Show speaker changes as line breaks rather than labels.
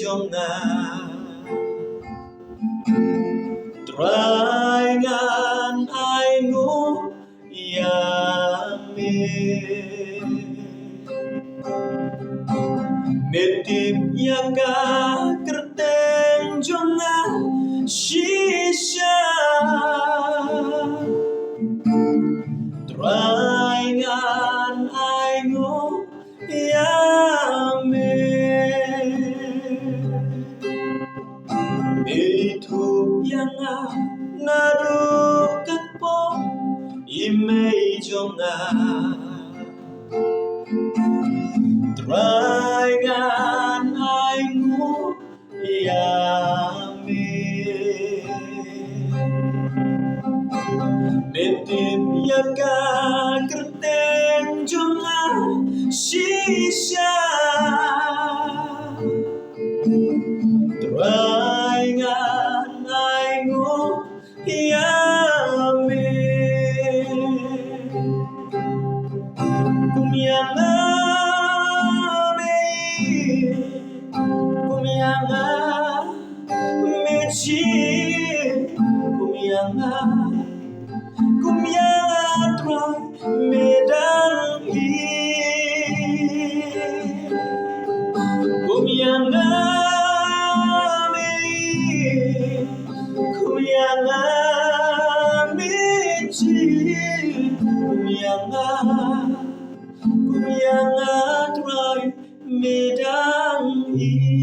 jonga trai ngan ai ngu ya me metim yaga kerten jonga shisha trai ngan ai ngu ya me itu yang naruh ketpo imei jonga trai ngan ai ngu ya me netim yaga kerten jonga shisha trai ngan ai ngu ya me kumyanga kumyanga mechi kumyanga trai medang hi kumyanga kumyanga mechi kumyanga trai medang hi